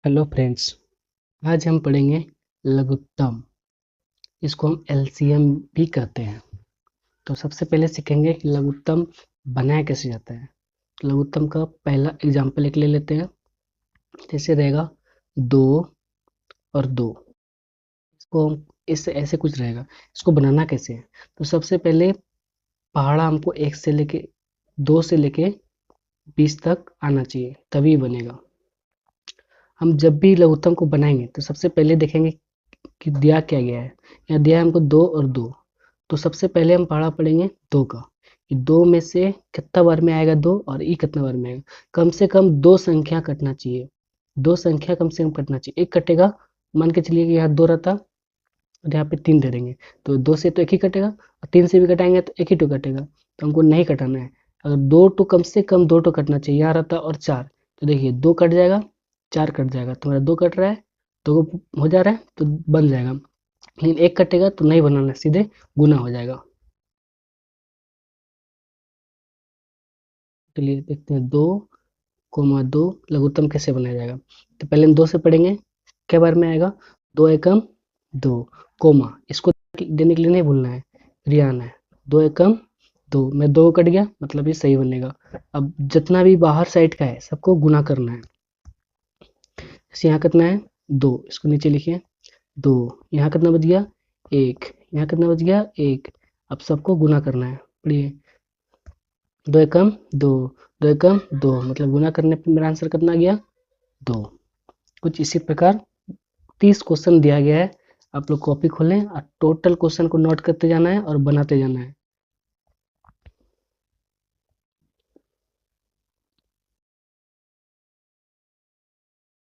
Hello friends, आज हम पढ़ेंगे लघुत्तम। इसको हम एलसीएम भी कहते हैं। तो सबसे पहले सीखेंगे कि लघुत्तम बनाया कैसे जाता है। तो लघुत्तम का पहला एग्जाम्पल एक ले लेते हैं। जैसे रहेगा 2 और 2। इसको हम इससे ऐसे कुछ रहेगा। इसको बनाना कैसे है? तो सबसे पहले पहाड़ा हमको 1 से लेके 2 से लेके 20 तक आना चाहिए, तभी बनेगा। हम जब भी लघुत्तम को बनाएंगे तो सबसे पहले देखेंगे कि दिया क्या गया है। यहाँ दिया है हमको 2 और 2। तो सबसे पहले हम पढ़ा पढ़ेंगे 2 का, कि 2 में से कितना बार में आएगा 2 और ई कितना बार में आएगा। कम से कम 2 संख्या कटना चाहिए। 2 संख्या कम से कम कटना चाहिए। एक कटेगा, मान के चलिए कि यहाँ 2 रहता और यहाँ पे 3 दे देंगे, तो 2 से तो एक ही कटेगा और 3 से भी कटाएंगे तो एक ही टो कटेगा। तो हमको नहीं कटाना है। अगर 2 टो कम से कम 2 टो कटना चाहिए। यहाँ रहता और 4, तो देखिए 2 कट जाएगा, 4 कट जाएगा। तुम्हारा 2 कट रहा है, 2 हो जा रहा है तो बन जाएगा। लेकिन एक कटेगा तो नहीं बनाना, सीधे गुना हो जाएगा। चलिए देखते हैं 2, 2 लघुत्तम कैसे बनाया जाएगा। तो पहले हम 2 से पढ़ेंगे। क्या बार में आएगा? 2 एकम 2, कोमा। इसको देने के लिए नहीं भूलना है, फिर यहाँ आना है। 2 एकम 2 में 2 कट गया, मतलब ये सही बनेगा। अब जितना भी बाहर साइड का है सबको गुना करना है। जैसे यहाँ कितना है 2, इसको नीचे लिखिए 2। यहाँ कितना बच गया 1, यहाँ कितना बच गया 1। अब सबको गुना करना है। पढ़िए 2 एकम 2, 2 एकम 2, मतलब गुना करने पर मेरा आंसर कितना आ गया 2। कुछ इसी प्रकार 30 क्वेश्चन दिया गया है। आप लोग कॉपी खोलें और टोटल क्वेश्चन को नोट करते जाना है और बनाते जाना है।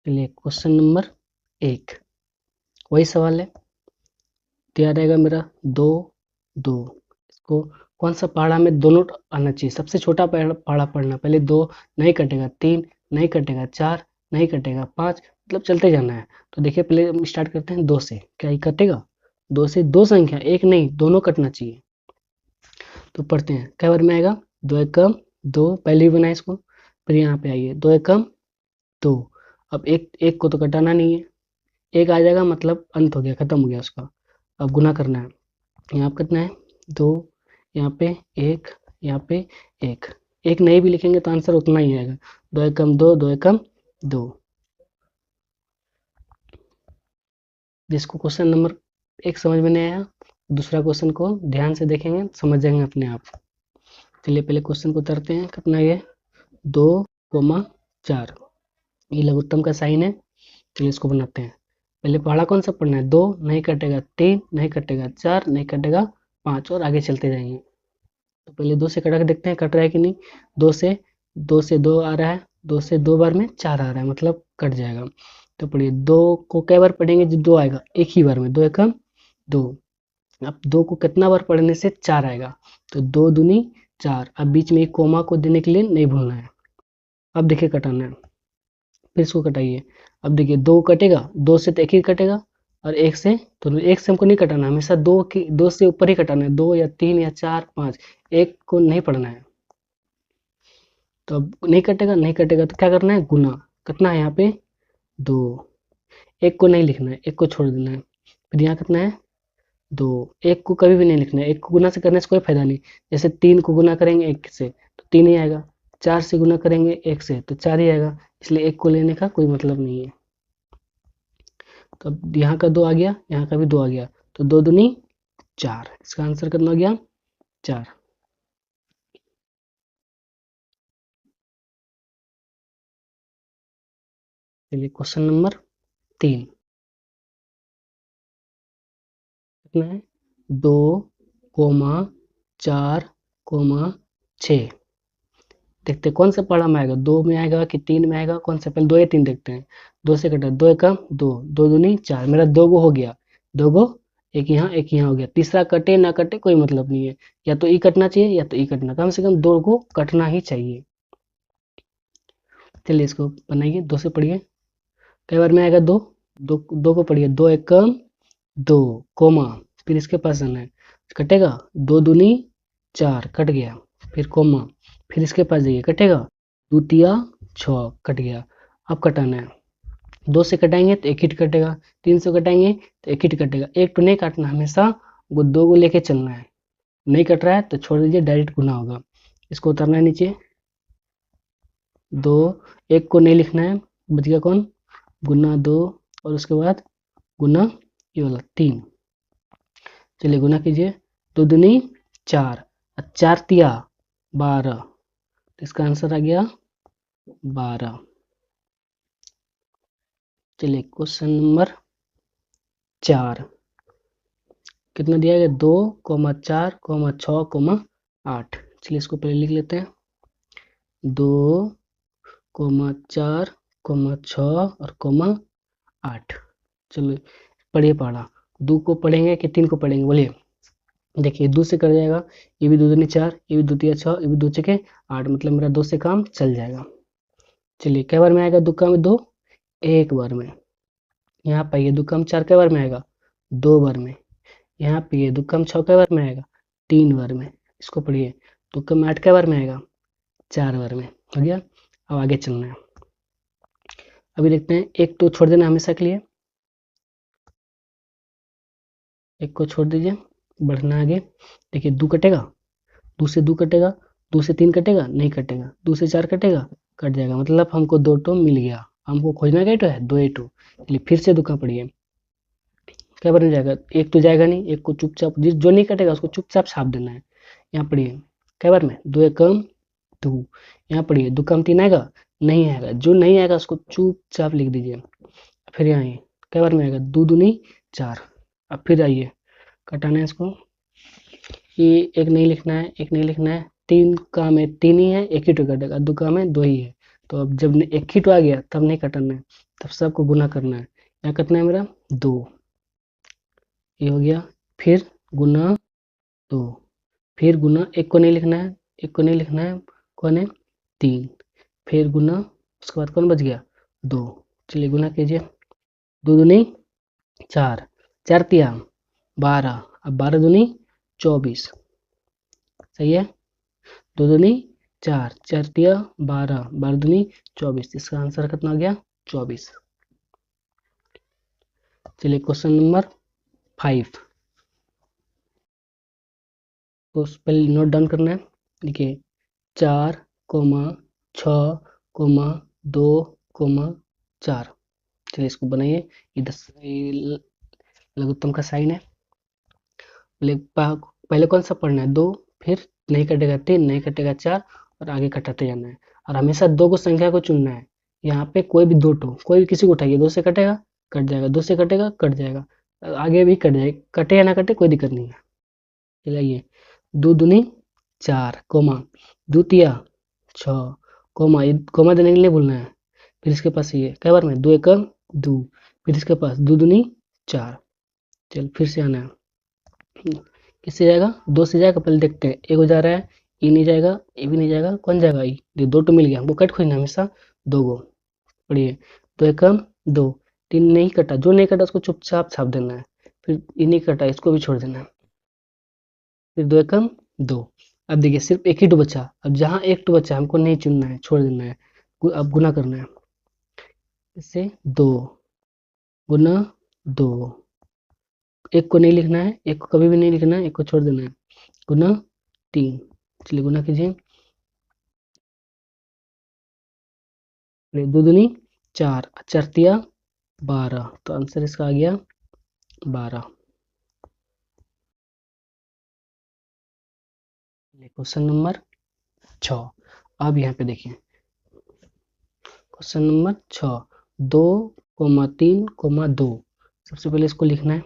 चलिए क्वेश्चन नंबर 1, वही सवाल है। दिया रहेगा मेरा 2, 2। इसको कौन सा पहाड़ा में दोनों आना चाहिए। सबसे छोटा पहाड़ा पढ़ना। पहले 2 नहीं कटेगा, 3 नहीं कटेगा, 4 नहीं कटेगा, 5, मतलब चलते जाना है। तो देखिए पहले हम स्टार्ट करते हैं 2 से। क्या ये कटेगा? 2 से 2 संख्या, एक नहीं दोनों कटना चाहिए। तो पढ़ते हैं क्या बार में आएगा 2 एकम 2, पहले ही बनाए इसको। फिर यहाँ पे आइए 2 एकम 2। अब एक एक को तो कटाना नहीं है, एक आ जाएगा मतलब अंत हो गया, खत्म हो गया उसका। अब गुना करना है। यहाँ पे कितना है 2, यहाँ पे 1, यहाँ पे 1। एक नहीं भी लिखेंगे तो आंसर उतना ही आएगा। 2 एकम 2, 2 एकम 2। जिसको क्वेश्चन नंबर 1 समझ में नहीं आया, दूसरा क्वेश्चन को ध्यान से देखेंगे, समझ जाएंगे अपने आप। चलिए पहले क्वेश्चन को उतरते हैं। कितना ये 2, 4, ये लघुत्तम का साइन है। चलिए इसको बनाते हैं। पहले पहाड़ा कौन सा पढ़ना है? 2 नहीं कटेगा, 3 नहीं कटेगा, 4 नहीं कटेगा, 5, और आगे चलते जाएंगे। तो पहले 2 से कटा के देखते हैं कट रहा है कि नहीं। 2 से 2 आ रहा है, 2 से 2 बार में 4 आ रहा है, मतलब कट जाएगा। तो पढ़िए 2 को कई बार पढ़ेंगे जब 2 आएगा? एक ही बार में, 2 एकम 2। अब 2 को कितना बार पढ़ने से 4 आएगा? तो 2 दूनी 4। अब बीच में एक कोमा को देने के लिए नहीं भूलना है। अब देखिए कटाना है, फिर इसको कटाइए। अब देखिए 2 कटेगा, 2 से तो एक ही कटेगा, और 1 से तो 1 से हमको नहीं कटाना, हमेशा 2 से ऊपर ही कटाना है। 2 या 3 या 4 5, 1 को नहीं पढ़ना है। तो अब नहीं कटेगा, नहीं कटेगा तो क्या करना है? गुना। कितना है यहाँ पे 2। एक को नहीं लिखना है, एक को छोड़ देना है। फिर यहाँ कितना है 2। एक को कभी भी नहीं लिखना है, एक को गुना से करने से कोई फायदा नहीं। जैसे 3 को गुना करेंगे 1 से तो 3 ही आएगा, 4 से गुना करेंगे 1 से तो 4 ही आएगा। इसलिए 1 को लेने का कोई मतलब नहीं है। तो अब यहाँ का 2 आ गया, यहाँ का भी 2 आ गया, तो 2 दूनी 4। इसका आंसर कितना हो गया 4। चलिए क्वेश्चन नंबर 3। कितना है 2, 4, 6। देखते हैं कौन सा पढ़ा में आएगा, 2 में आएगा कि 3 में आएगा, कौन सा? पहले 2 या 3 देखते हैं। 2 से कटा, 2 एकम 2, 2 दूनी 4, मेरा 2 गो हो गया। 2 गो, एक यहाँ हो गया। तीसरा कटे ना कटे कोई मतलब नहीं है, या तो ई कटना चाहिए या तो ई कटना, कम से कम 2 को कटना ही चाहिए। चलिए इसको बनाइए, 2 से पढ़िए। कई बार में आएगा 2, 2 को पढ़िए। 2 एकम 2, कोमा, फिर इसके पास जाना है। कटेगा 2 दूनी 4, कट गया। फिर कोमा, फिर इसके पास जाइए, कटेगा 2 तिया 6, कट गया। अब कटाना है। 2 से कटाएंगे तो एक हिट कटेगा, 3 से कटाएंगे तो एक हिट कटेगा। एक तो नहीं काटना, हमेशा वो 2 को लेके चलना है। नहीं कट रहा है तो छोड़ दीजिए, डायरेक्ट गुना होगा। इसको उतारना है नीचे, 2, एक को नहीं लिखना है, बच गया कौन, गुना 2, और उसके बाद गुना ये वाला 3। चलिए गुना कीजिए, 2 दूनी 4, 4 तिया 12, तो इसका आंसर आ गया 12। चलिए क्वेश्चन नंबर 4, कितना दिया गया, 2, 4, 6, 8। चलिए इसको पहले लिख लेते हैं, 2, 4, 6 और 8। चलो पढ़िए पढ़ा, 2 को पढ़ेंगे कि 3 को पढ़ेंगे, बोलिए। देखिए 2 से कर जाएगा, ये भी 2 दूनी 4, ये भी 2 तिया 6, ये भी 2 छके 8, मतलब मेरा 2 से काम चल जाएगा। चलिए कै बार में आएगा, 2 का में 2, एक बार में। यहाँ पे ये 2 का में 4 कै बार में आएगा, 2 बार में। यहाँ पे ये 2 का में 6 कै बार में आएगा, 3 बार में। इसको पढ़िए, 2 का में 8 कै बार में आएगा, 4 बार में। हो गया, अब आगे चलना है। अभी देखते हैं, एक तो छोड़ देना हमेशा के लिए, एक को छोड़ दीजिए, बढ़ना आगे। देखिए 2 कटेगा, 2 से 2 कटेगा, 2 से 3 कटेगा, नहीं कटेगा, 2 से 4 कटेगा, कट जाएगा, मतलब हमको 2 टो मिल गया। हमको खोजना क्या टो है, 2 टो। चलिए फिर से 2 का पढ़िए, क्या बन जाएगा, एक तो जाएगा नहीं, एक को चुपचाप, जिस जो नहीं कटेगा उसको चुपचाप छाप देना है। यहाँ पढ़िए, क्या बार में, 2 एकम 2। यहाँ पढ़िए 2 कम 3 आएगा, नहीं आएगा, जो नहीं आएगा उसको चुपचाप लिख दीजिए। फिर यहाँ आइए, क्या बार में आएगा, 2 दूनी 4। अब फिर आइए, कटाना है इसको, ये एक नहीं लिखना है, एक नहीं लिखना है, 3 का में 3 ही है, एक ही टो कटेगा, 2 का में 2 ही है। तो अब जब एक ही टो आ गया तब नहीं कटाना है, तब सबको गुना करना है। यहाँ कितना है मेरा, 2, ये हो गया। फिर गुना 2, फिर गुना, एक को नहीं लिखना है, एक को नहीं लिखना है, कौन है, 3, फिर गुना, उसके बाद कौन बच गया, 2। चलिए गुना कीजिए, 2 दूनी 4, 4 तिया 12, अब 12 दूनी 24, सही है। 2 दूनी 4, 4 तिया 12, 12 दूनी 24, इसका आंसर कितना आ गया, 24। चलिए क्वेश्चन नंबर 5, तो पहले नोट डाउन करना है। देखिए 4, 6, 2, 4। चलिए इसको बनाइए, ये लघुत्तम का साइन है। पहले कौन सा पढ़ना है, 2, फिर नहीं कटेगा 3, नहीं कटेगा 4, और आगे कटाते जाना है। और हमेशा 2 को संख्या को चुनना है। यहाँ पे कोई भी 2 टो, कोई भी किसी को उठाइए, 2 से कटेगा कट जाएगा, 2 से कटेगा कट जाएगा, आगे भी कट जाएगा, कटे या ना कटे कोई दिक्कत नहीं है। चलिए 2 दूनी 4, कोमा 2 तिया 6, कोमा, ये कोमा देने के लिए बोलना है। फिर इसके पास ये कई बार में, 2 एकम 2, फिर इसके पास 2 दूनी 4। चल फिर से आना है, किससे जाएगा, 2 से जाएगा, पहले देखते हैं, एक हो जा रहा है, ये नहीं जाएगा, ये भी नहीं जाएगा, कौन जाएगा, ये 2 तो मिल गया हमको, कट खोजना हमेशा 2 गो। पढ़िए 2 एकम 2, 3 नहीं कटा, जो नहीं कटा उसको चुपचाप छाप देना है। फिर ये नहीं कटा, इसको भी छोड़ देना है। फिर 2 एकम 2। अब देखिए सिर्फ एक ही टो बचा, अब जहाँ एक टो बचा हमको नहीं चुनना है, छोड़ देना है, अब गुना करना है। इससे 2 गुना 2, एक को नहीं लिखना है, एक को कभी भी नहीं लिखना है, एक को छोड़ देना है, गुना 3। चलिए गुना कीजिए, 2 दूनी 4, 4 तिया 12, तो आंसर इसका आ गया 12। क्वेश्चन नंबर 6, अब यहाँ पे देखिए क्वेश्चन नंबर 6, 2, 3, 2। सबसे पहले इसको लिखना है,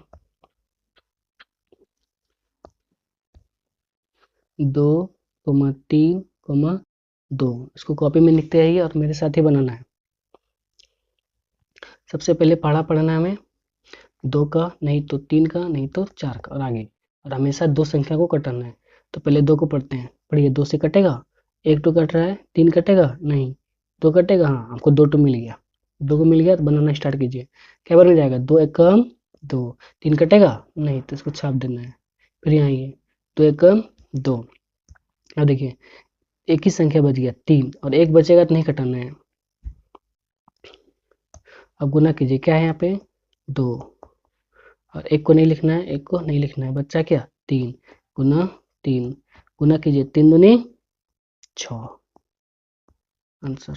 2, 3, 2। इसको कॉपी में लिखते आइए और मेरे साथ ही बनाना है। सबसे पहले पढ़ा पढ़ना है हमें, 2 का नहीं तो 3 का नहीं तो 4 का, और आगे, और हमेशा 2 संख्या को कटाना है। तो पहले 2 को पढ़ते हैं, पढ़िए, 2 से कटेगा, एक टो कट रहा है, 3 कटेगा नहीं, 2 कटेगा, हाँ हमको 2 टो मिल गया, 2 को मिल गया तो बनाना स्टार्ट कीजिए। क्या बार में जाएगा, 2 एकम 2, 3 कटेगा नहीं, तो इसको छाप देना है। फिर यहाँ आइए, 2 एकम 2। अब देखिए एक ही संख्या बच गया 3, और एक बचेगा तो नहीं कटाना है। अब गुना कीजिए, क्या है यहाँ पे 2, और एक को नहीं लिखना है, एक को नहीं लिखना है, बच्चा क्या 3, गुना 3, गुना कीजिए 3 दूनी 6, आंसर।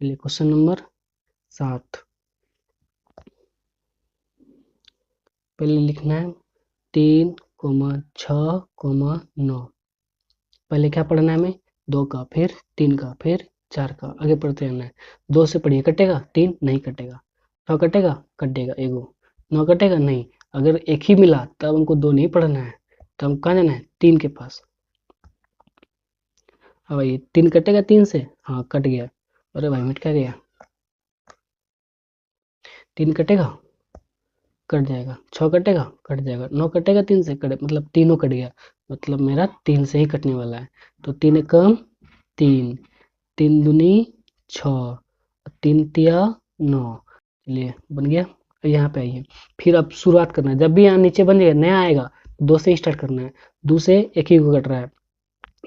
चलिए क्वेश्चन नंबर 7, पहले लिखना है 3, 6, 9। पहले क्या पढ़ना है हमें 2 का, फिर 3 का, फिर 4 का, आगे पढ़ते रहना है। 2 से पढ़िए, कटेगा 3 नहीं कटेगा, 6 कटेगा कटेगा एगो, 9 कटेगा नहीं। अगर एक ही मिला तब हमको 2 नहीं पढ़ना है, तो हम कहाँ जाना है 3 के पास। अब भाई 3 कटेगा 3 से, हाँ कट गया, अरे भाई मिट क्या गया, 3 कटेगा कट जाएगा, 6 कटेगा कट जाएगा, 9 कटेगा 3 से कटे, मतलब तीनों कट गया, मतलब मेरा 3 से ही कटने वाला है। तो 3 एकम 3, 3 दूनी 6, 3 तिया 9। चलिए बन गया। यहाँ पे आइए, फिर अब शुरुआत करना है, जब भी यहाँ नीचे बन जाएगा नया आएगा तो 2 से ही स्टार्ट करना है। 2 से एक ही को कट रहा है,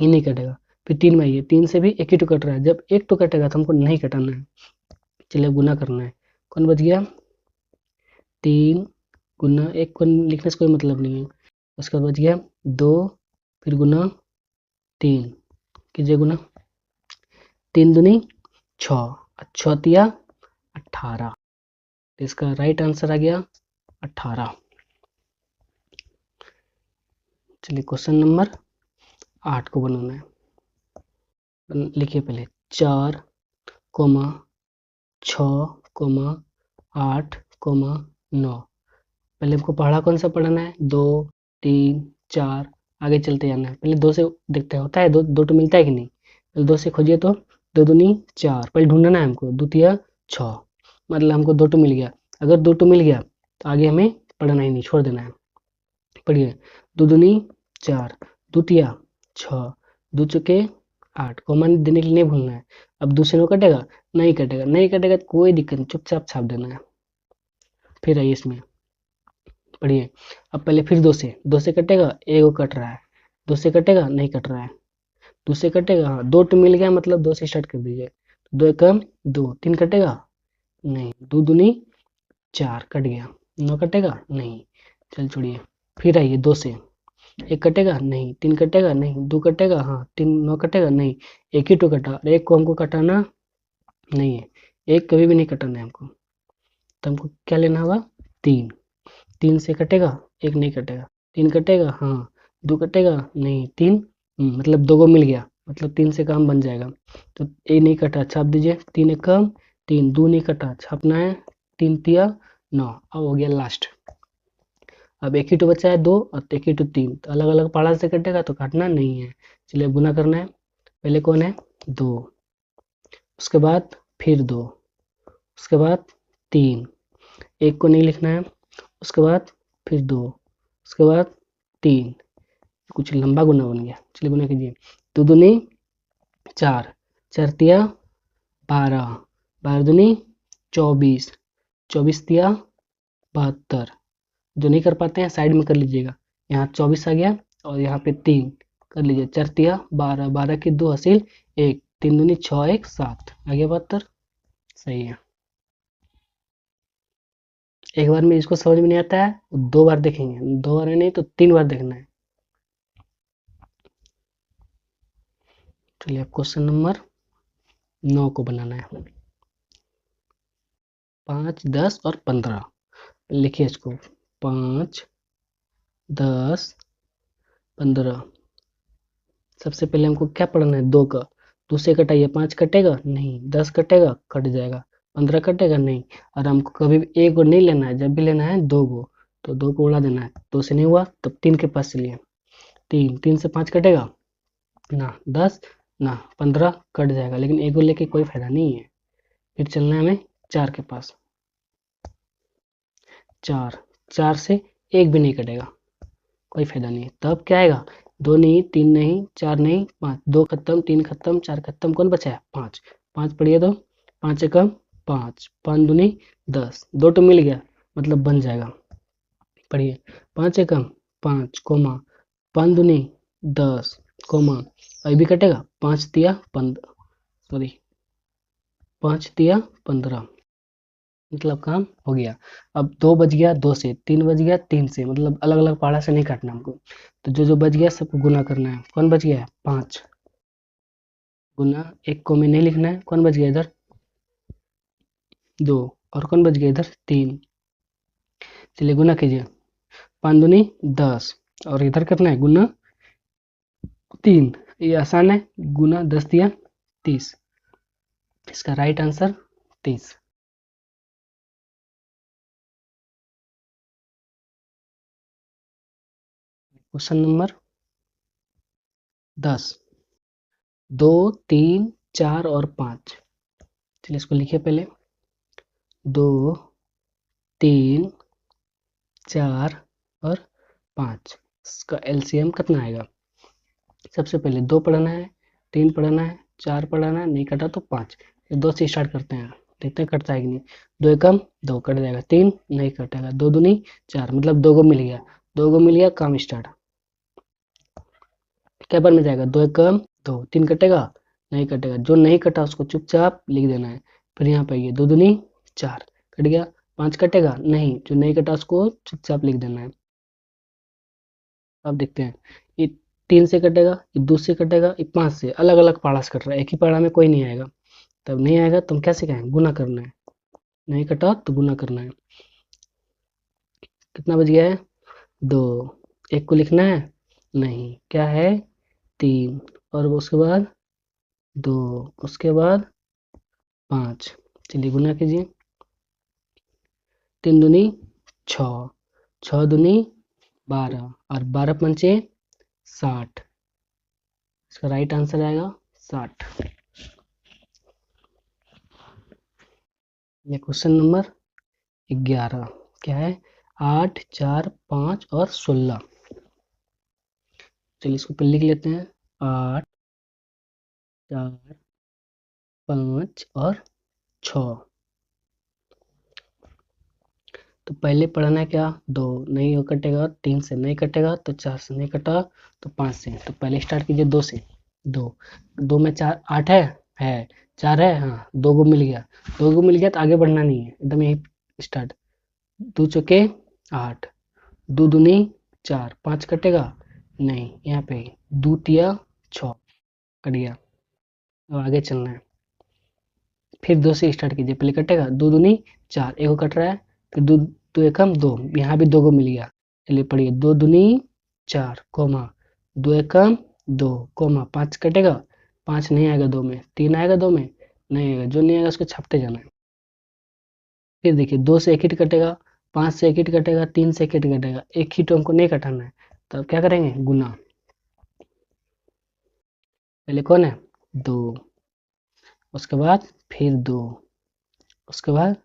ये नहीं कटेगा। फिर 3 में आइए, 3 से भी एक ही टू कट रहा है, जब एक टू कटेगा तो हमको नहीं कटाना है। चलिए गुना करना है, कौन बच गया 3 गुना, एक को लिखने से कोई मतलब नहीं है, उसके बाद बच गया 2, फिर गुना 3, कीजिए गुना, 3 दूनी 6, 6 तिया 18, तो इसका राइट आंसर आ गया 18। चलिए क्वेश्चन नंबर 8 को बनाना है। लिखिए पहले 4, 6, 8, 9। पहले हमको पढ़ा कौन सा पढ़ना है 2, 3, 4, आगे चलते जाना है। पहले 2 से देखते हैं होता है, 2 2 तो मिलता है कि नहीं, पहले 2 से खोजिए, तो 2 दूनी 4, पहले ढूंढना है हमको, 2 तिया 6, मतलब हमको 2 टू मिल गया। अगर 2 टू मिल गया तो आगे हमें पढ़ना ही नहीं, छोड़ देना है। पढ़िए 2 दूनी 4, 2 तिया 6, 2 चुके 8, कॉमन देने के लिए नहीं भूलना है। अब 2 से 9 कटेगा नहीं कटेगा, नहीं कटेगा तो कोई दिक्कत नहीं, चुपचाप छाप देना है। फिर आइए इसमें पढ़िए, अब पहले फिर 2 से कटेगा, एगो कट रहा है, 2 से कटेगा नहीं कट रहा है, 2 से कटेगा, हाँ 2 टू मिल गया, मतलब 2 से स्टार्ट कर दीजिए। 2 एकम 2, 3 कटेगा नहीं, 2 दूनी 4 कट गया, 9 कटेगा नहीं, चल छोड़िए। फिर आइए 2 से, 1 कटेगा नहीं, 3 कटेगा नहीं, 2 कटेगा हाँ, 3 9 कटेगा नहीं, एक ही टू कटा, और एक को हमको कटाना नहीं है, एक कभी भी नहीं कटाना है हमको, तो हमको क्या लेना होगा 3, 3 से कटेगा एक नहीं कटेगा, 3 कटेगा हाँ, 2 कटेगा नहीं, 3 मतलब 2 को मिल गया, मतलब 3 से काम बन जाएगा। तो ए नहीं कटा, छाप दीजिए, 3 एक कम 3, 2 नहीं कटा, छापना है 3 तिया 9। अब हो गया लास्ट। अब एक ही टू बचा है 2 और एक ही टू 3, तो अलग अलग पहाड़ा से कटेगा तो काटना नहीं है। चलिए गुना करना है, पहले कौन है 2, उसके बाद फिर 2, उसके बाद 3, एक को नहीं लिखना है, उसके बाद फिर 2, उसके बाद 3, कुछ लंबा गुना बन गया। चलिए गुना कीजिए, 2 दूनी 4, 4 तिया 12, 12 दूनी 24, 24 तिया 72। जो नहीं कर पाते हैं साइड में कर लीजिएगा, यहाँ 24 आ गया और यहाँ पे 3 कर लीजिए, 4 तिया 12, 12 की 2 हासिल 1, 3 दूनी 6, 1 7, आ गया 72, सही है। एक बार में इसको समझ में नहीं आता है, 2 बार देखेंगे, 2 बार नहीं तो 3 बार देखना है। चलिए अब क्वेश्चन नंबर 9 को बनाना है। 5, 10 और 15, लिखिए इसको 5, 10, 15। सबसे पहले हमको क्या पढ़ना है 2 का, 2 से कटाइए, 5 कटेगा नहीं, 10 कटेगा कट जाएगा, 15 कटेगा नहीं, और हमको कभी भी एक को नहीं लेना है, जब भी लेना है 2 को, तो 2 को उड़ा देना है। 2 से नहीं हुआ तब 3 के पास चलिए, 3, 3 से 5 कटेगा ना, 10 ना, 15 कट जाएगा, लेकिन एक को लेके कोई फायदा नहीं है। फिर चलना है हमें 4 के पास, 4, 4 से एक भी नहीं कटेगा, कोई फायदा नहीं है, तब क्या आएगा 2 नहीं, 3 नहीं, 4 नहीं, 5, 2 खत्म, 3 खत्म, 4 खत्म, कौन बचा है 5, 5 पढ़िए तो 5 एकम 5, 5 दूनी 10, 2 तो मिल गया, मतलब बन जाएगा। पढ़िए 5 एकम 5, 5 दूनी 10, और ये भी कटेगा, 5 तिया 15, सॉरी 5 तिया 15, मतलब काम हो गया। अब 2 बज गया 2 से, 3 बज गया 3 से, मतलब अलग अलग पहाड़ा से नहीं काटना हमको। तो जो जो बच गया सबको गुना करना है। कौन बच गया है? 5 गुना 1 को में नहीं लिखना है। कौन बच गया इधर? 2, और कौन बच गया इधर? 3। चलिए गुना कीजिए, 5 दूनी 10, और इधर कितना है? गुना 3। ये आसान है, गुना 10 दिया 30, इसका राइट आंसर 30। क्वेश्चन नंबर 10, 2 3 4 और 5। चलिए इसको लिखिए पहले, 2 3 4 और 5, इसका एलसीएम कितना आएगा? सबसे पहले 2 पढ़ना है, 3 पढ़ना है, 4 पढ़ना है, नहीं कटा तो 5। 2 से स्टार्ट करते हैं, देखते हैं कटता है कि नहीं। 2 एकम 2 कट जाएगा, 3 नहीं कटेगा, 2 दूनी 4, मतलब 2 को मिल गया, 2 को मिल गया, काम स्टार्ट। क्या बार में जाएगा? 2 एकम 2, 3 कटेगा, नहीं कटेगा, जो नहीं कटा उसको चुपचाप लिख देना है। फिर यहाँ पे ये 2 दूनी 4 कट गया, 5 कटेगा नहीं, जो नहीं कटा उसको चुपचाप लिख देना है। अब देखते हैं, ये 3 से कटेगा, ये 2 से कटेगा, ये 5 से, अलग अलग पाड़ा से कट रहा है, एक ही पाड़ा में कोई नहीं आएगा। तब नहीं आएगा तो हम कैसे कहें? गुना करना है, नहीं कटा तो गुना करना है। कितना बच गया है? 2, 1 को लिखना है नहीं, क्या है? 3, और उसके बाद 2, उसके बाद 5। चलिए गुना कीजिए, 3 दूनी 6, 6 दूनी 12, और 12 पंचे 60, इसका राइट आंसर आएगा 60। ये क्वेश्चन नंबर 11, क्या है? 8 4 5 और 16। चलिए इसको पहले लिख लेते हैं, 8 4 5 और 6। तो पहले पढ़ना है क्या? 2 नहीं कटेगा, 3 से नहीं कटेगा, तो 4 से नहीं कटा तो 5 से। तो पहले स्टार्ट कीजिए 2 से, 2 2 में 4 8 है 4 है, हाँ 2 को मिल गया, 2 को मिल गया तो आगे बढ़ना नहीं है, एकदम यही स्टार्ट। 2 चौके 8, 2 दूनी 4, 5 कटेगा नहीं, यहाँ पे 2 तिया 6 कट गया। अब आगे चलना है, फिर 2 से स्टार्ट कीजिए, पहले कटेगा 2 दूनी 4, एक को कट रहा है, फिर 2 2 एकम 2, यहाँ भी 2 को मिल गया। चलिए पढ़िए, 2 दूनी 4 कोमा 2 एकम 2 कोमा 5 कटेगा, 5 नहीं आएगा 2 में, 3 आएगा 2 में, नहीं आएगा, जो नहीं आएगा उसको छापते जाना है। फिर देखिए 2 से एक हिट कटेगा, 5 से एक हिट कटेगा, 3 से एक हिट कटेगा, एक हिट हमको नहीं कटाना है, तो अब क्या करेंगे? गुना। पहले कौन है? 2, उसके बाद फिर 2, उसके बाद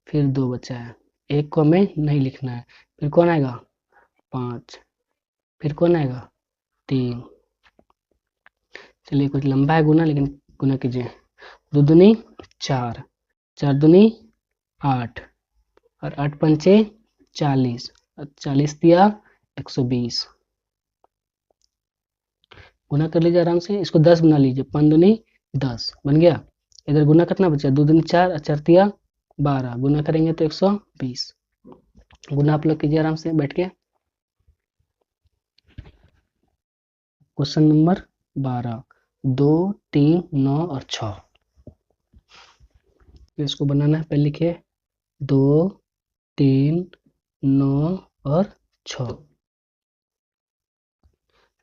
फिर 2 बचा है, एक को हमें नहीं लिखना है। फिर कौन आएगा? 5, फिर कौन आएगा? 3। चलिए कुछ लंबा है गुना, लेकिन गुना कीजिए, 2 दूनी 4, 4 दूनी 8, और 8 पंचे 40, और 40 दिया 120। गुना कर लीजिए आराम से, इसको 10 बना लीजिए, 5 दूनी 10 बन गया। इधर गुना कितना बचा? 2 दूनी 4, 4 दिया 12, गुना करेंगे तो 120। गुना आप लोग कीजिए आराम से बैठ के। क्वेश्चन नंबर 12, 2 3 9 और 6। इसको बनाना है, पहले लिखिए 2 3 9 और 6।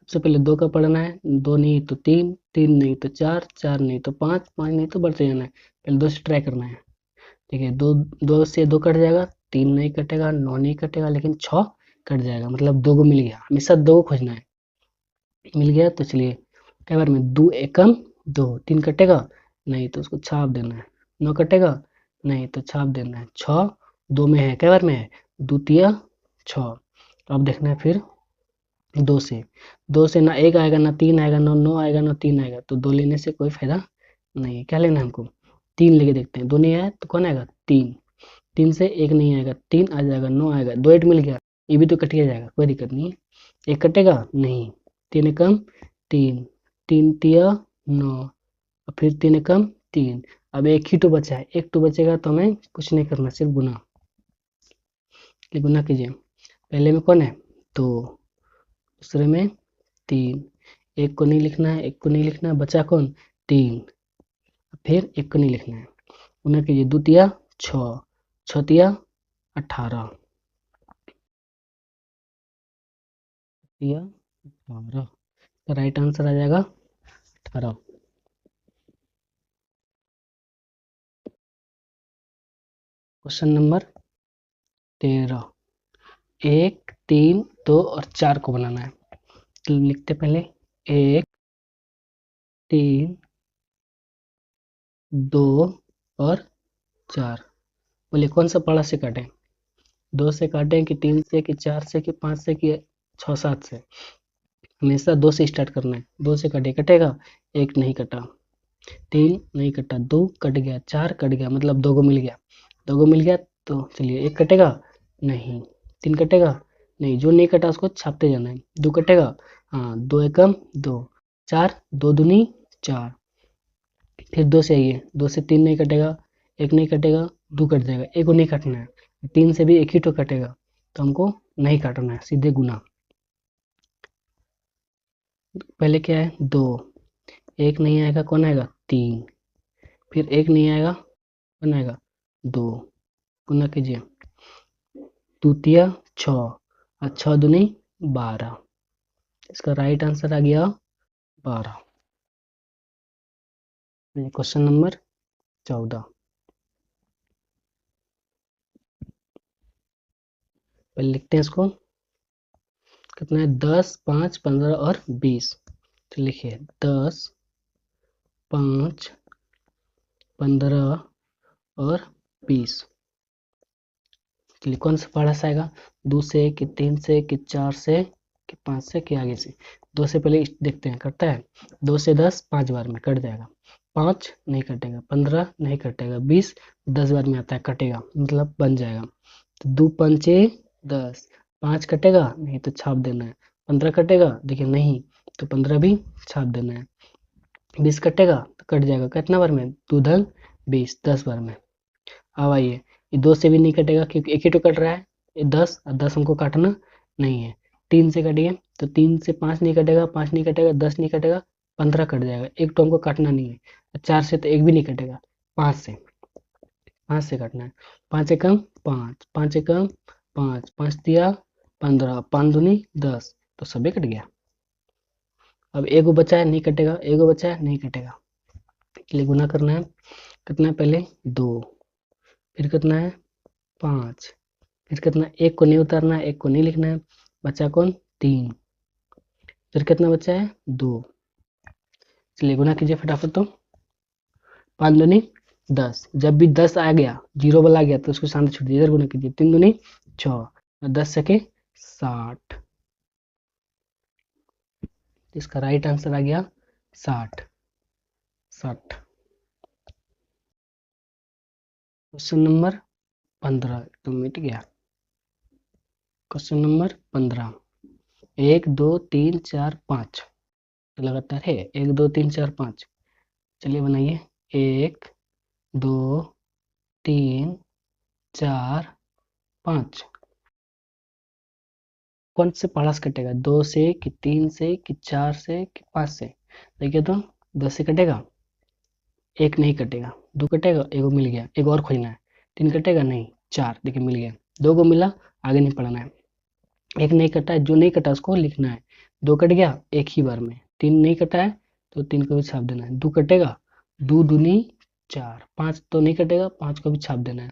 सबसे पहले 2 का पढ़ना है, 2 नहीं तो 3, 3 नहीं तो 4, 4 नहीं तो 5, 5 नहीं तो बढ़ते जाना है। पहले 2 से ट्राई करना है, ठीक है, 2 2 से 2 कट जाएगा, 3 नहीं कटेगा, 9 नहीं कटेगा, लेकिन 6 कट जाएगा, मतलब 2 को मिल गया। हमेशा 2 को खोजना है, मिल गया तो चलिए कई बार में 2 एकम 2, 3 कटेगा नहीं तो उसको छाप देना है, 9 कटेगा नहीं तो छाप देना है, 6 2 में है, कई बार में है, द्वितीय 6। अब देखना है फिर 2 से ना 1 आएगा, ना 3 आएगा, ना 9 आएगा, ना 3 आएगा, तो 2 लेने से कोई फायदा नहीं है। क्या लेना है हमको? 3 लेके देखते हैं, 2 नहीं आया तो कौन आएगा? 3, 3 से 1 नहीं आएगा, 3 आ जाएगा, 9 आएगा, 2 8 मिल गया, ये भी तो कट के जाएगा, कोई दिक्कत नहीं है। 1 कटेगा नहीं, 3 एकम 3, तीन तिया 9, और फिर 3 एकम 3। अब एक ही तो बचा है, एक तो बचेगा तो हमें कुछ नहीं करना, सिर्फ गुना। ये गुना कीजिए, पहले में कौन है 2, दूसरे में 3, एक को नहीं लिखना है, एक को नहीं लिखना है, बचा कौन 3, फिर एक को नहीं लिखना है। गुना कीजिए, 2 तिया 6, 6 तिया 18, तिया 18, तो राइट आंसर आ जाएगा 18। क्वेश्चन नंबर 13, 1, 3, 2 और 4 को बनाना है। तो लिखते पहले 1, 3, 2 और 4। बोले कौन सा पड़ा से काटें, 2 से काटें कि 3 से कि 4 से कि 5 से कि 6 7 से। हमेशा 2 से स्टार्ट करना है। 2 से कटे कटेगा, एक नहीं कटा, 3 नहीं कटा, 2 कट गया, 4 कट गया, मतलब 2 को मिल गया, 2 को मिल गया तो चलिए एक कटेगा नहीं, 3 कटेगा नहीं, जो नहीं कटा उसको छापते जाना है। 2 कटेगा, हाँ 2 एकम 2, 4 2 दूनी 4, फिर 2 से आइए, 2 से 3 नहीं कटेगा, एक नहीं कटेगा, 2 कट जाएगा, एक को नहीं काटना है। 3 से भी एक ही तो कटेगा, तो हमको नहीं काटना है, सीधे गुना। पहले क्या है 2, एक नहीं आएगा, कौन आएगा 3, फिर एक नहीं आएगा, कौन आएगा 2, गुना कीजिए, दूतिया 6 और 6 दूनी 12, इसका राइट आंसर आ गया 12। क्वेश्चन नंबर 14, पहले लिखते हैं इसको, कितना है 10, 5, 15 और 20। तो लिखिए 10, 5, 15 और 20। चलिए कौन सा पढ़ा से आएगा, 2 से कि 3 से कि 4 से कि 5 से कि आगे से। 2 से पहले देखते हैं करता है, 2 से 10 5 बार में कट जाएगा, 5 नहीं कटेगा, 15 नहीं कटेगा, 20 10 बार में आता है कटेगा, मतलब बन जाएगा। तो 2 पंचे 10, 5 कटेगा नहीं तो छाप देना है, 15 कटेगा देखिए नहीं तो 15 भी छाप देना है, 20 कटेगा तो कट जाएगा, कितना बार में 2 धन 20 10 बार में। अब आइए, ये 2 से भी नहीं कटेगा क्योंकि एक ही तो कट रहा है, ये 10 और 10 हमको काटना नहीं है। 3 से कटिए तो 3 से 5 नहीं कटेगा, 5 नहीं कटेगा, 10 नहीं कटेगा, 15 कट जाएगा, एक तो हमको काटना नहीं है। 4 से तो एक भी नहीं कटेगा, 5 से काटना है, 5 एकम 5, 5 एकम 5, 5 दिया 15, 5 दूनी 10, तो सभी कट गया। अब एगो बचा है नहीं कटेगा, एगो बचा है नहीं कटेगा, इसलिए गुना करना है। कितना है पहले 2, फिर कितना है 5, फिर कितना, एक को नहीं उतारना है, एक को नहीं लिखना है, बचा कौन 3, फिर कितना बचा है 2। चलिए गुना कीजिए फटाफट, तो 5 दूनी 10, जब भी 10 आ गया जीरो वाला आ गया तो उसको सामने छोड़ दीजिए, इधर गुना कीजिए, 3 दूनी 6 और 10 सके 60, इसका राइट आंसर आ गया 60। क्वेश्चन नंबर 15 तो मिट गया। क्वेश्चन नंबर 15, 1 2 3 4 5 लगातार है, 1 2 3 4 5। चलिए बनाइए, 1 2 3 4 5, कौन से पढ़ा से कटेगा, 2 से कि 3 से कि 4 से कि 5 से। देखिए तो 10 से कटेगा, एक नहीं कटेगा, 2 कटेगा, एगो मिल गया, एक और खोजना है, 3 कटेगा नहीं, 4 देखिए मिल गया, 2 को मिला, आगे नहीं पढ़ना है। एक नहीं कटा है, जो नहीं कटा उसको लिखना है, 2 कट गया एक ही बार में, 3 नहीं कटा है तो 3 को भी छाप देना है, 2 कटेगा, 2 दूनी 4, 5 तो नहीं कटेगा, 5 को भी छाप देना है।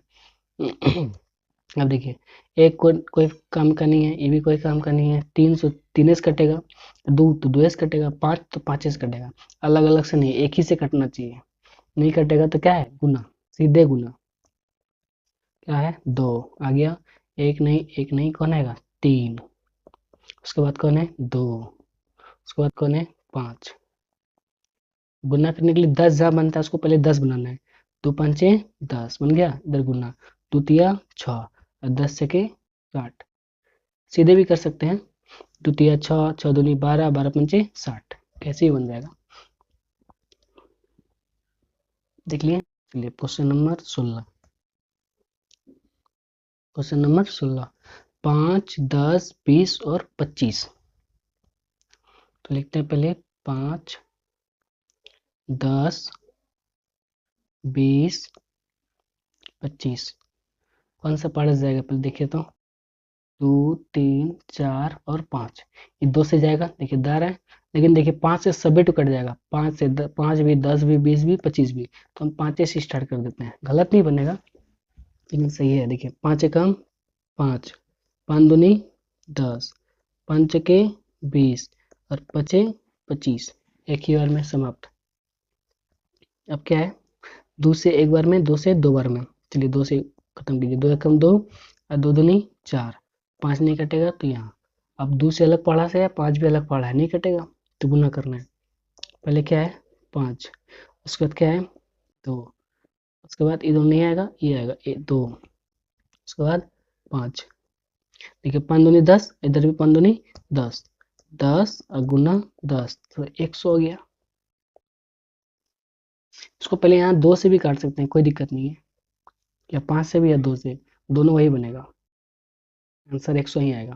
अब देखिए, एक को कोई काम का नहीं है, ये भी कोई काम का नहीं है, 3 से 3 से कटेगा, 2 तो 2 से कटेगा, 5 तो 5 से कटेगा, अलग अलग से नहीं, एक ही से कटना चाहिए। नहीं कटेगा तो क्या है गुना, सीधे गुना, क्या है 2 आ गया, एक नहीं कौन आएगा 3, उसके बाद कौन है 2, उसके बाद कौन है 5। गुना करने के लिए 10 जहाँ बनता है उसको पहले 10 बनाना है, 2 पंचे 10 बन गया, इधर गुना, 2 तिया 6 और 10 से के 60, सीधे भी कर सकते हैं, 2 तिया 6, 6 दूनी 12, 12 पंचे 60, कैसे ही बन जाएगा। देख लिए। चलिए क्वेश्चन नंबर 16। क्वेश्चन नंबर 16, 5, 10, 20 और 25। तो लिखते हैं पहले 5, 10, 20, 25। कौन सा पार्ट जाएगा पहले देखिए तो। 2, 3, 4 और 5। ये 2 से जाएगा, देखिए दार है। लेकिन देखिए 5 से सभी टू कट जाएगा। 5 से 5 भी, 10 भी, 20 भी, 25 भी। तो हम 5 से स्टार्ट कर देते हैं। गलत नहीं बनेगा लेकिन सही है। देखिए 5 एकम 5, 5 दूनी 10, 5 के 20 और 5 25। एक ही बार में समाप्त। अब क्या है, 2 से एक बार में, 2 से दो बार में। चलिए 2 से खत्म कीजिए। 2 एकम 2 और 2 दूनी 4। 5 नहीं कटेगा तो यहाँ। अब 2 से अलग पढ़ा से है, 5 भी अलग पढ़ा है, नहीं कटेगा तो गुना करना है। पहले क्या है 5, उसके बाद क्या है 2, उसके बाद ये 2 नहीं आएगा, ये आएगा 2, उसके बाद 5। देखिए 5 दूनी 10, इधर भी 5 दूनी 10, 10 और गुना 10 तो 100 हो गया। इसको पहले यहाँ 2 से भी काट सकते हैं, कोई दिक्कत नहीं है, या 5 से भी या 2 से, दोनों वही बनेगा। आंसर 100 ही आएगा।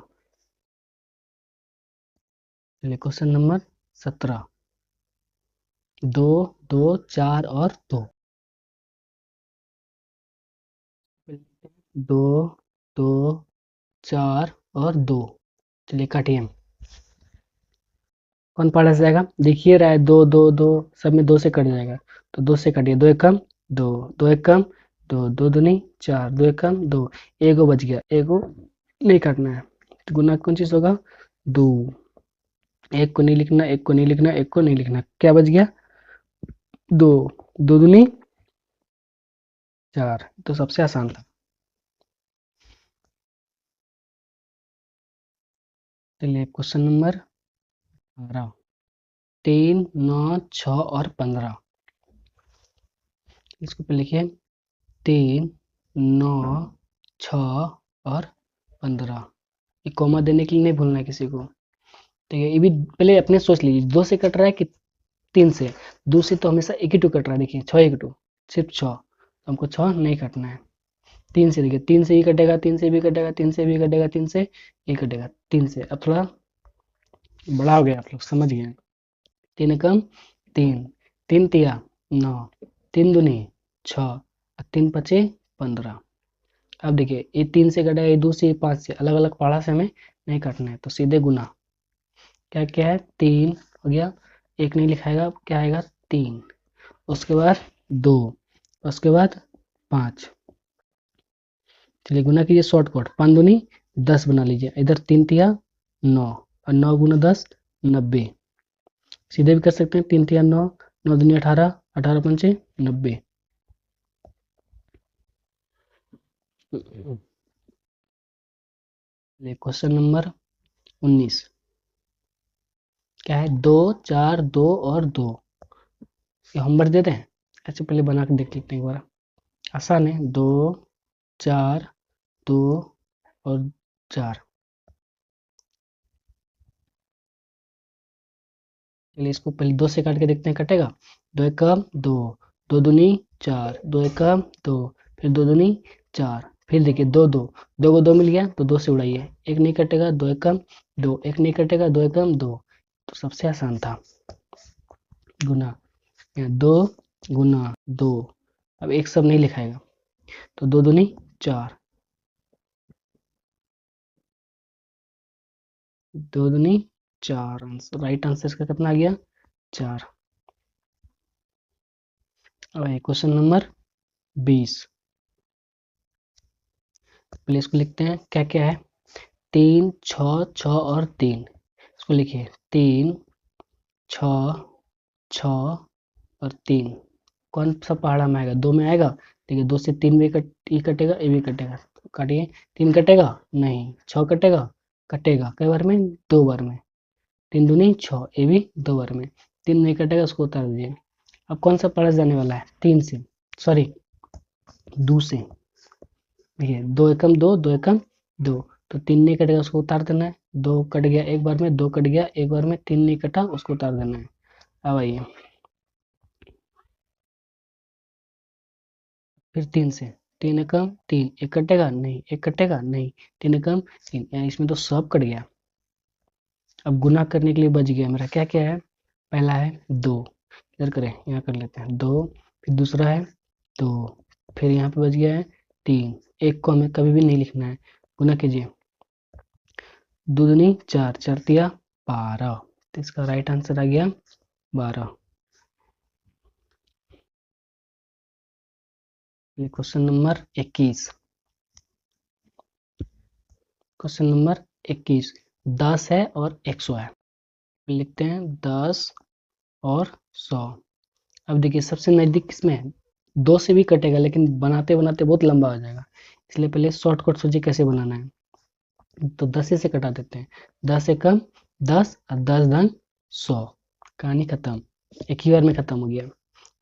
चलिए क्वेश्चन नंबर 17, 2, 2, 4 और 2। 2, 2, 4 और 2। चलिए काटिए। कौन पार्ट से जाएगा, देखिए रहा है 2, 2, 2, सब में 2 से कट जाएगा। तो 2 से काटिए। 2 एकम 2, 2 एकम 2, 2 दूनी 4, 2 एकम 2, एगो बच गया, एगो नहीं काटना है। तो गुना कौन चीज होगा 2। एक को नहीं लिखना, एक को नहीं लिखना, एक को नहीं लिखना, क्या बच गया 2, 2 दूनी 4। तो सबसे आसान था। चलिए क्वेश्चन नंबर 12, 3, 9, 6 और 15। इसको पे लिखिए 3, 9, 6 और 15। ये कॉमा देने के लिए नहीं भूलना है किसी को। ठीक है, ये भी पहले अपने सोच लीजिए 2 से कट रहा है कि 3 से। 2 से तो हमेशा एक ही टू कट रहा है, देखिए 6 एक टू, सिर्फ 6, तो हमको 6 नहीं कटना है। 3 से देखिए, 3 से ही कटेगा, 3 से भी कटेगा, 3 से भी कटेगा, 3 से ही कटेगा, 3 से। अब थोड़ा बड़ा हो गया, आप लोग समझ गए। 3 कम 3, 3 तिया 9, 3 दूनी 6 और 3 पचे 15। अब देखिए ये 3 से कटेगा, ये 2 से, ये 5 से, अलग अलग पाड़ा से हमें नहीं काटना है, तो सीधे गुना। क्या क्या है 3 हो गया, एक नहीं लिखाएगा, क्या आएगा 3, उसके बाद 2, उसके बाद 5। चलिए गुना कीजिए शॉर्टकट, 5 दूनी 10 बना लीजिए। इधर 3 तिया 9 और 9 गुना 10 90। सीधे भी कर सकते हैं, 3 तिया 9, 9 दूनी 18, 18 पंचे 90। क्वेश्चन नंबर 19, क्या है 2, 4, 2 और 2। ये होमवर्क देते हैं, ऐसे पहले बना के देख लेते हैं एक बार। आसान है, 2, 4, 2 और 4। चलिए इसको पहले 2 से काट के देखते हैं, कटेगा। 2 एकम 2, 2 दूनी 4, 2 एकम 2, फिर 2 दूनी 4, फिर देखिए 2, 2, 2 को 2 मिल गया तो 2 से उड़ाइए, एक नहीं कटेगा, 2 एकम 2, एक नहीं कटेगा, 2 एकम 2। तो सबसे आसान था गुना। 2 गुना 2, अब एक सब नहीं लिखाएगा, तो 2 दूनी 4, 2 दूनी 4। आंसर, राइट आंसर इसका कितना आ गया 4। अब क्वेश्चन नंबर 20, पहले इसको लिखते हैं क्या क्या है। 3, 6, 6 और 3। इसको लिखिए 3, 6, 6 और 3। कौन सा पहाड़ा में आएगा, 2 में आएगा। देखिए 2 से 3 भी ये कटेगा, ये भी कटेगा, काटिए। 3 कटेगा नहीं, 6 कटेगा, कटेगा कई बार में, 2 बार में। 3 दूनी 6, ये भी 2 बार में। 3 नहीं कटेगा, उसको उतार दीजिए। अब कौन सा पहाड़ा जाने वाला है 3 से, सॉरी 2 से। देखिए 2 एकम 2, 2 एकम 2, तो 3 नहीं कटेगा, उसको उतार देना है। 2 कट गया एक बार में, 2 कट गया एक बार में, 3 नहीं कटा, उसको उतार देना है। अब आइए फिर 3 से, 3 एकम 3, एक कटेगा नहीं, एक कटेगा नहीं, 3 एकम 3, यानी इसमें तो सब कट गया। अब गुना करने के लिए बच गया मेरा क्या क्या है, पहला है 2, इधर करें यहाँ कर लेते हैं 2, फिर दूसरा है 2, फिर यहाँ पे बच गया है 3, एक को हमें कभी भी नहीं लिखना है, गुना कीजिए, 2 दूनी 4, 4 तिया 12, तो इसका राइट आंसर आ गया 12। क्वेश्चन नंबर 21, क्वेश्चन नंबर 21, 10 है और 100 है, लिखते हैं 10 और 100। अब देखिए सबसे नजदीक किसमें है, 2 से भी कटेगा लेकिन बनाते बनाते बहुत लंबा हो जाएगा, इसलिए पहले शॉर्टकट सोचिए कैसे बनाना है। तो 10 से कटा देते हैं, 10 से कम 10 और 10 धन 100, कहानी खत्म, एक ही बार में खत्म हो गया।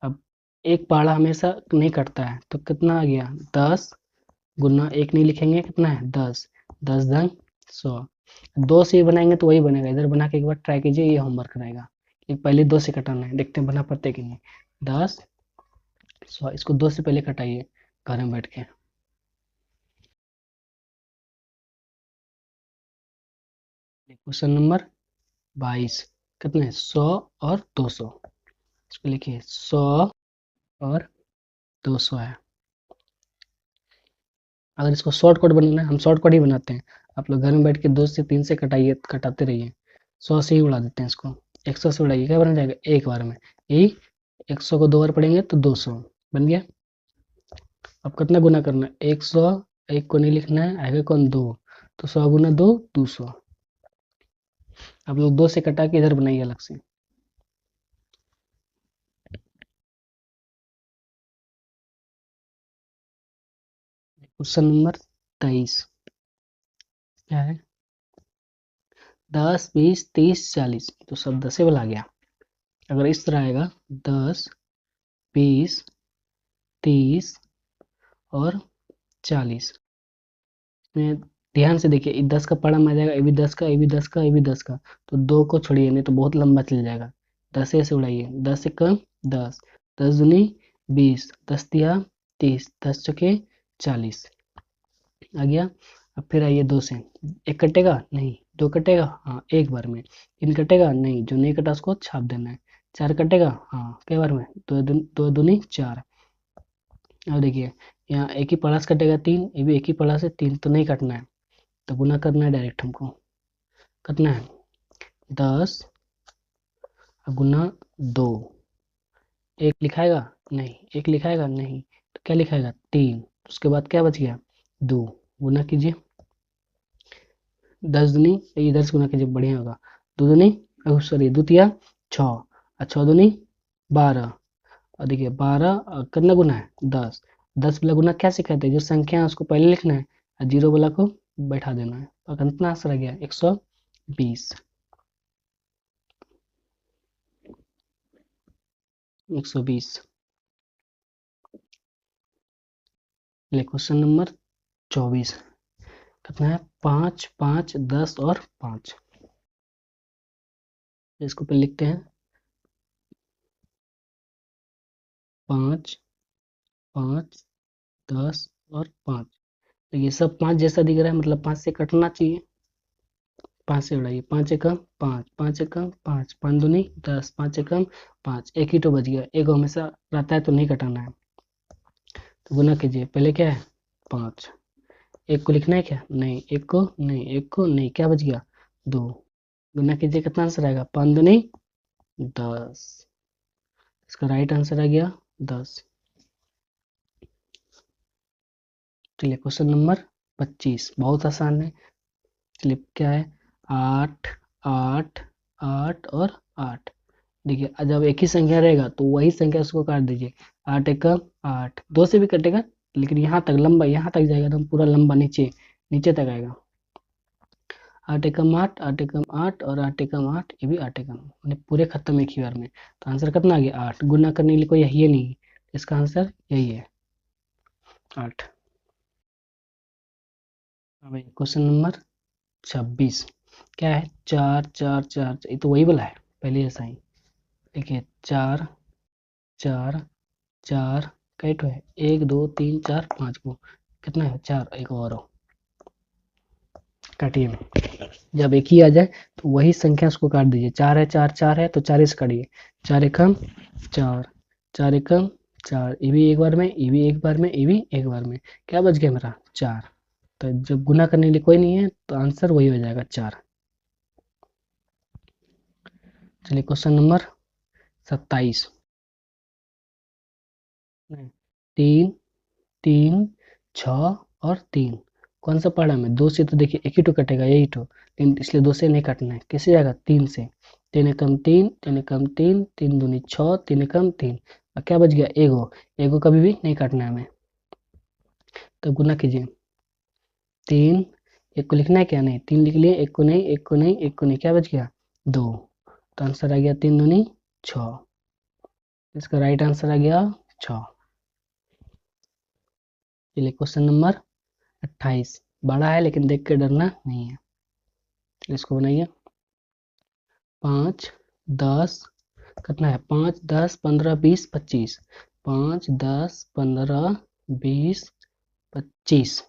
अब एक पहाड़ा हमेशा नहीं कटता है, तो कितना आ गया 10 गुना एक नहीं लिखेंगे, कितना है 10, 10 धन 100, 2 से ही बनाएंगे तो वही बनेगा, इधर बना के एक बार ट्राई कीजिए, ये होमवर्क रहेगा। पहले 2 से कटाना है, देखते हैं बना पाते कि नहीं, 10 100, इसको 2 से पहले कटाइए घर में बैठ के। क्वेश्चन नंबर 22, कितने 100 और 200, इसको लिखिए 100 और 200 है। अगर इसको शॉर्टकट बनाना है हम शॉर्टकट ही बनाते हैं, आप लोग घर में बैठ के 2 से 3 से कटाइए, कटाते रहिए, 100 से ही उड़ा देते हैं इसको, 100 से उड़ाइए, क्या बन जाएगा एक बार में, यही 100 को 2 बार पढ़ेंगे तो 200 बन गया। अब कितना गुना करना है, 100, एक को नहीं लिखना है, आएगा कौन 2, तो 100 गुना 2 200, आप लोग 2 से कटा के इधर बनाइए अलग से। क्वेश्चन नंबर 23, क्या है 10 20 30 40, तो सब 10 वाला आ गया। अगर इस तरह आएगा 10 20 30 और 40, इसमें ध्यान से देखिए, 10 का पढ़ा में आ जाएगा, ये भी 10 का, ये भी 10 का, ये भी 10 का, तो 2 को छोड़िए नहीं तो बहुत लंबा चल जाएगा, 10 से उड़ाइए, 10 से कम 10, 10 दूनी 20, 10 तिया 30, 10 चौके 40 आ गया। अब फिर आइए 2 से, एक कटेगा नहीं, 2 कटेगा हाँ एक बार में, 3 कटेगा नहीं, जो नहीं कटा उसको छाप देना है, 4 कटेगा हाँ कई बार में, 2 दूनी 4। अब देखिए यहाँ एक ही पढ़ा से कटेगा 3, ये भी एक ही पढ़ा से 3, तो नहीं कटना है, तो गुना करना है डायरेक्ट हमको, कितना है 10 गुना 2, एक लिखाएगा नहीं, एक लिखाएगा नहीं, तो क्या लिखाएगा 3, उसके बाद क्या बच गया 2, गुना कीजिए, 10 दूनी इधर से गुना कीजिए बढ़िया होगा, 2 दूनी सॉरी 2 तिया 6 और 6 दूनी 12, और देखिए 12 कितना गुना है 10, 10 वाला गुना क्या सिखाते हैं, जो संख्या है उसको पहले लिखना है और जीरो वाला को बैठा देना है, और कितना आंसर आ गया 120, 120। क्वेश्चन नंबर 24, कितना है 5 5 10 और 5, इसको पे लिखते हैं 5 5 10 और 5, देखिए सब 5 जैसा दिख रहा है, मतलब 5 से कटना चाहिए, 5 से उड़ाइए, 5 एकम 5, 5 एकम 5, 5 दूनी 10, 5 एकम 5, एक ही तो बच गया, एक हमेशा रहता है तो नहीं कटाना है, तो गुना कीजिए, पहले क्या है 5, एक को लिखना है क्या नहीं, एक को नहीं, एक को नहीं, क्या बच गया 2, गुना कीजिए कितना आंसर आएगा 5 दूनी 10, इसका राइट आंसर आ गया 10। चलिए क्वेश्चन नंबर 25, बहुत आसान है, चलिए क्या है 8 8 8 और 8, देखिए जब एक ही संख्या रहेगा तो वही संख्या उसको काट दीजिए, 8 एकम 8, 2 से भी कटेगा लेकिन यहाँ तक लंबा, यहाँ तक जाएगा एकदम पूरा लंबा, नीचे नीचे तक आएगा, 8 एकम 8, 8 एकम 8 और 8 एकम 8, ये भी 8 एकम, मैंने पूरे खत्म एक ही बार में, तो आंसर कितना आ गया 8, गुना करने के लिए कोई यही नहीं, इसका आंसर यही है 8। अब क्वेश्चन नंबर 26, क्या है 4 4 4, ये तो वही वाला है पहले जैसा ही, देखिए 4 4 4 कई ठो है, 1 2 3 4 5 को, कितना है 4, एक और हो, काटिए। जब एक ही आ जाए तो वही संख्या उसको काट दीजिए। 4 है, 4 4 है तो 4 से काटिए, 4 एकम 4, 4 एकम 4, ये भी एक बार में, ये भी एक बार में, ये भी एक बार में, क्या बच गया मेरा 4। तो जब गुना करने के लिए कोई नहीं है तो आंसर वही हो जाएगा 4। चलिए क्वेश्चन नंबर 27। 3 3 6 और 3 कौन सा पढ़ा में, 2 से तो देखिए एक ही टो कटेगा, यही टो, लेकिन इसलिए 2 से नहीं काटना है, किससे जाएगा 3 से, 3 एकम 3, 3 एकम 3, 3 दूनी 6, 3 एकम 3, और क्या बच गया एगो, एगो कभी भी नहीं काटना है हमें। तो गुना कीजिए, 3, एक को लिखना है क्या, नहीं 3 लिख लिए, एक को नहीं, एक को नहीं, एक को नहीं, क्या बच गया 2, तो आंसर आ गया 3 दूनी 6, इसका राइट आंसर आ गया 6। चलिए क्वेश्चन नंबर 28, बड़ा है लेकिन देख के डरना नहीं है। इसको बनाइए, 5 10, कितना है 5 10 15 20 25, 5 10 15 20 25,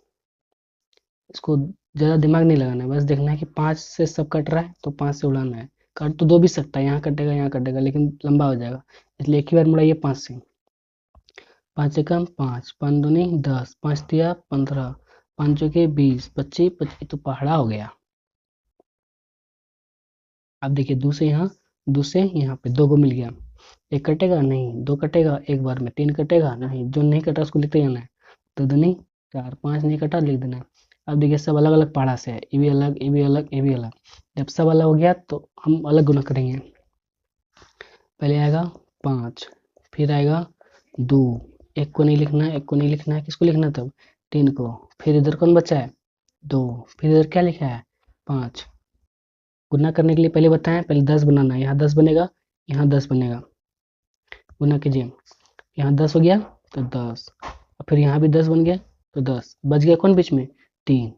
इसको ज़्यादा दिमाग नहीं लगाना है, बस देखना है कि 5 से सब कट रहा है तो 5 से उड़ाना है। कट तो 2 भी सकता है, यहाँ कटेगा यहाँ कटेगा, लेकिन लंबा हो जाएगा, इसलिए एक ही बार मुड़ाइए 5 से। 5 से कम 5, 5 दूनी 10, 5 दिया 15, 5 चौके 20, 25 25 तो पहाड़ा हो गया। अब देखिए 2 से यहाँ, 2 से यहाँ पे 2 को मिल गया, एक कटेगा नहीं, 2 कटेगा एक बार में, 3 कटेगा नहीं, जो नहीं कटा उसको लिखते जाना है, 2 दूनी 4, 5 नहीं कटा लिख देना है। अब देखिए सब अलग अलग पहाड़ा से है, ये भी अलग, ये भी अलग, ये भी अलग। जब सब अलग हो गया तो हम अलग गुना करेंगे, पहले आएगा 5, फिर आएगा 2, एक को नहीं लिखना है, एक को नहीं लिखना है, किसको लिखना है तब 3 को, फिर इधर कौन बचा है 2, फिर इधर क्या लिखा है 5। गुना करने के लिए पहले बताएं, पहले 10 बनाना है, यहाँ 10 बनेगा, यहाँ 10 बनेगा, गुना कीजिए, यहाँ 10 हो गया तो 10, और फिर यहाँ भी 10 बन गया तो 10, बच गया कौन बीच में 3,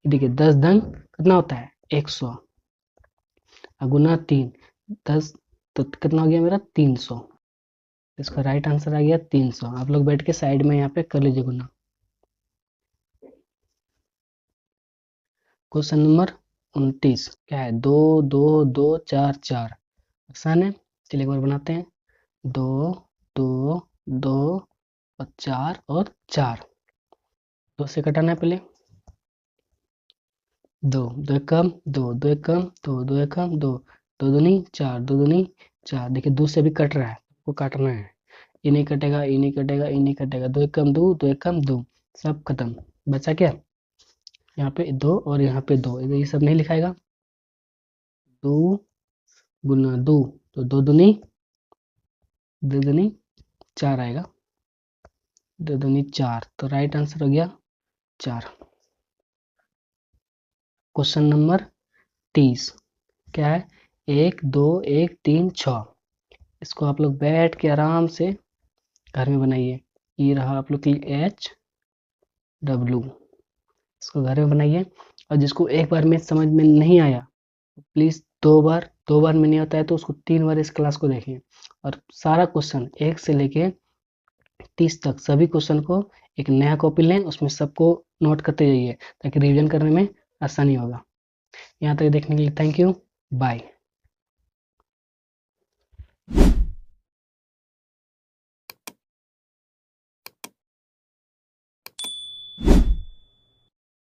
देखिए 10 धन कितना होता है 100, और गुना 3 10, तो कितना हो गया मेरा 300, इसका राइट आंसर आ गया 300। आप लोग बैठ के साइड में यहाँ पे कर लीजिए गुना। क्वेश्चन नंबर 29, क्या है 2 2 2 4 4, आसान है, चलिए एक बार बनाते हैं, 2 2 2 और 4 और 4, 2 से कटाना है पहले, 2 2 एकम 2, 2 एकम 2, 2 एकम 2, 2 दूनी 4, 2 दूनी 4, देखिए 2 से भी कट रहा है, वो काटना है, ये नहीं कटेगा, ये नहीं कटेगा, ये नहीं कटेगा, 2 एकम 2, 2 एकम 2, सब खत्म, बचा क्या यहाँ पे 2 और यहाँ पे 2, ये सब नहीं लिखाएगा, 2 गुना 2 तो 2 दूनी 4 आएगा, 2 दूनी 4, तो राइट आंसर हो गया 4। क्वेश्चन नंबर 30, क्या है 1 2 1 3 6, इसको आप लोग बैठ के आराम से घर में बनाइए, ये रहा आप लोग की HW, इसको घर में बनाइए, और जिसको एक बार में समझ में नहीं आया प्लीज़ दो बार में नहीं आता है तो उसको 3 बार इस क्लास को देखें, और सारा क्वेश्चन 1 से लेके 30 तक सभी क्वेश्चन को एक नया कॉपी लें, उसमें सबको नोट करते जाइए ताकि रिवीजन करने में आसानी होगा। यहाँ तक देखने के लिए थैंक यू, बाय।